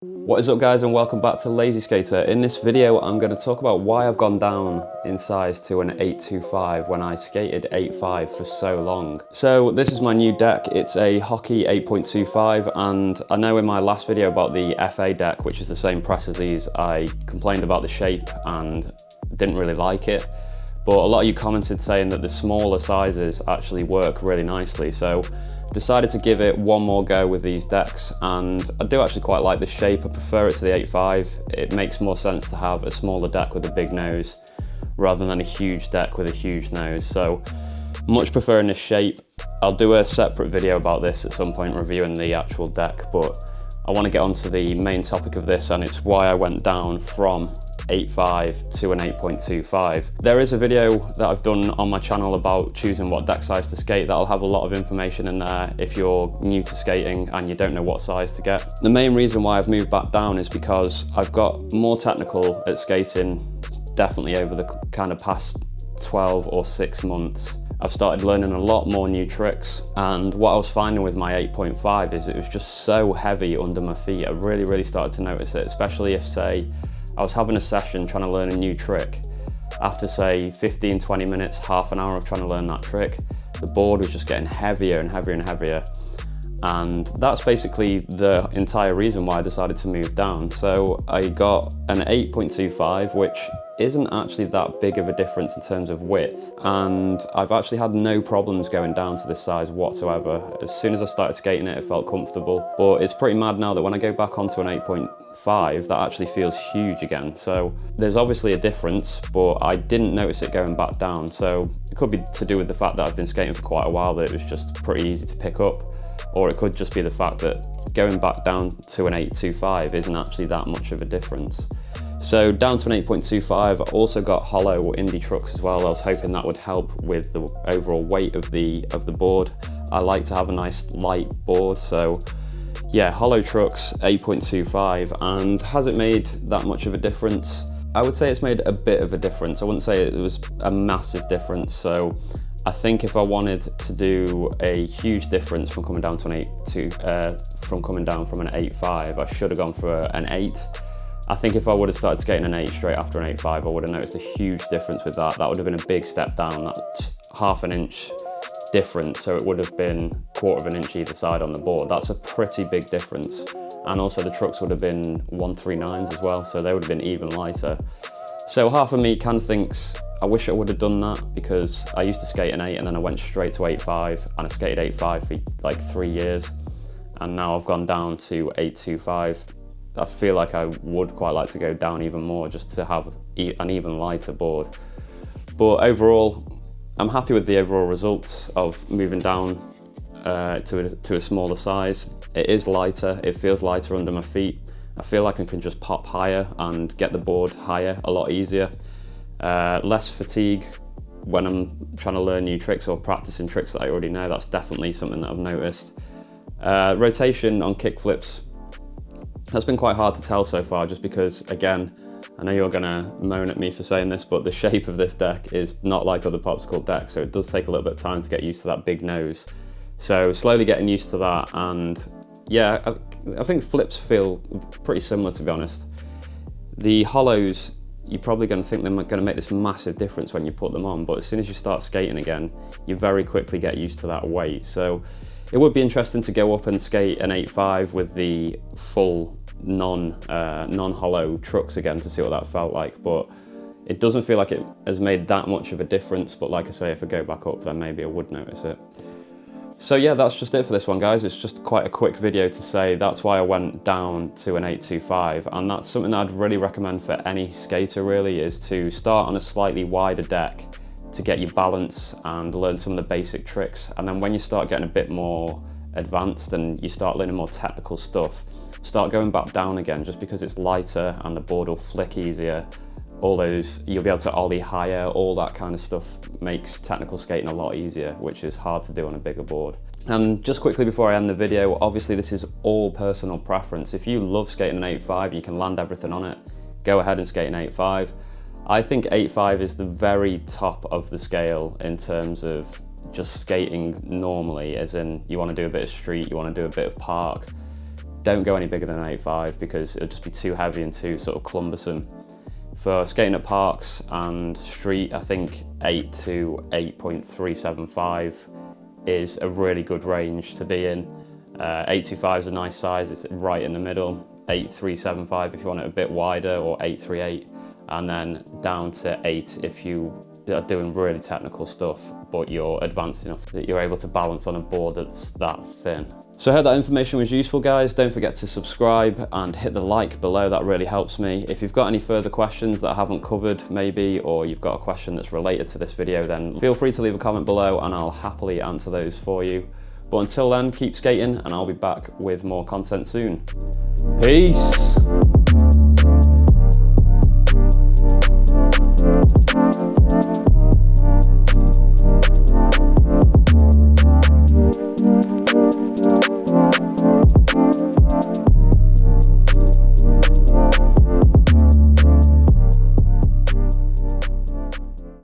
What is up guys, and welcome back to Lazy Skater. In this video I'm going to talk about why I've gone down in size to an 825 when I skated 8.5 for so long. So this is my new deck. It's a hockey 8.25, and I know in my last video about the FA deck, which is the same press as these, I complained about the shape and didn't really like it. But a lot of you commented saying that the smaller sizes actually work really nicely. So decided to give it one more go with these decks, and I do actually quite like the shape. I prefer it to the 8.5. It makes more sense to have a smaller deck with a big nose rather than a huge deck with a huge nose. So much preferring this shape. I'll do a separate video about this at some point, reviewing the actual deck, but I want to get onto the main topic of this, and it's why I went down from 8.5 to an 8.25. There is a video that I've done on my channel about choosing what deck size to skate. That'll have a lot of information in there if you're new to skating and you don't know what size to get. The main reason why I've moved back down is because I've got more technical at skating, definitely over the kind of past 12 or 6 months. I've started learning a lot more new tricks, and what I was finding with my 8.5 is it was just so heavy under my feet. I really started to notice it, especially if, say, I was having a session trying to learn a new trick. After say 15-20 minutes, half an hour of trying to learn that trick, the board was just getting heavier and heavier and heavier. And that's basically the entire reason why I decided to move down. So I got an 8.25, which isn't actually that big of a difference in terms of width. And I've actually had no problems going down to this size whatsoever. As soon as I started skating it, it felt comfortable. But it's pretty mad now that when I go back onto an 8.5, that actually feels huge again. So there's obviously a difference, but I didn't notice it going back down. So it could be to do with the fact that I've been skating for quite a while, that it was just pretty easy to pick up. Or it could just be the fact that going back down to an 8.25 isn't actually that much of a difference. So down to an 8.25, I also got hollow indie trucks as well. I was hoping that would help with the overall weight of the board. I like to have a nice light board, so yeah, hollow trucks, 8.25, and has it made that much of a difference? I would say it's made a bit of a difference. I wouldn't say it was a massive difference. So I think if I wanted to do a huge difference from coming down to an 8.5, I should have gone for an 8. I think if I would have started skating an 8 straight after an 8.5, I would have noticed a huge difference with that. That would have been a big step down. That's half an inch difference, so it would have been 1/4 of an inch either side on the board. That's a pretty big difference. And also the trucks would have been 139s as well, so they would have been even lighter. So half of me kind of thinks, I wish I would have done that, because I used to skate an 8 and then I went straight to 8.5, and I skated 8.5 for like 3 years. And now I've gone down to 8.25. I feel like I would quite like to go down even more just to have an even lighter board. But overall, I'm happy with the overall results of moving down to a smaller size. It is lighter, it feels lighter under my feet. I feel like I can just pop higher and get the board higher a lot easier. Less fatigue when I'm trying to learn new tricks or practicing tricks that I already know. That's definitely something that I've noticed. Rotation on kickflips has been quite hard to tell so far, just because, again, I know you're gonna moan at me for saying this, but the shape of this deck is not like other popsicle decks, so it does take a little bit of time to get used to that big nose. So slowly getting used to that, and yeah, I think flips feel pretty similar, to be honest. The hollows, you're probably going to think they're going to make this massive difference when you put them on, but as soon as you start skating again, you very quickly get used to that weight. So it would be interesting to go up and skate an 8.5 with the full non-hollow trucks again to see what that felt like, but it doesn't feel like it has made that much of a difference. But like I say, if I go back up, then maybe I would notice it. So yeah, that's just it for this one, guys. It's just quite a quick video to say that's why I went down to an 8.25, and that's something that I'd really recommend for any skater, really, is to start on a slightly wider deck to get your balance and learn some of the basic tricks. And then when you start getting a bit more advanced and you start learning more technical stuff, start going back down again, just because it's lighter and the board will flick easier. All those, you'll be able to ollie higher, all that kind of stuff makes technical skating a lot easier, which is hard to do on a bigger board. And just quickly before I end the video, obviously this is all personal preference. If you love skating an 8.5, you can land everything on it, go ahead and skate an 8.5. I think 8.5 is the very top of the scale in terms of just skating normally, as in you want to do a bit of street, you want to do a bit of park. don't go any bigger than an 8.5 because it'll just be too heavy and too sort of cumbersome. For skating at parks and street, I think 8 to 8.375 is a really good range to be in. 8.25 is a nice size, it's right in the middle. 8.375 if you want it a bit wider, or 8.38, and then down to 8 if you are doing really technical stuff, but you're advanced enough that you're able to balance on a board that's that thin. So I hope that information was useful, guys. Don't forget to subscribe and hit the like below, that really helps me. If you've got any further questions that I haven't covered maybe, or you've got a question that's related to this video, then feel free to leave a comment below and I'll happily answer those for you. But until then, keep skating and I'll be back with more content soon. Peace!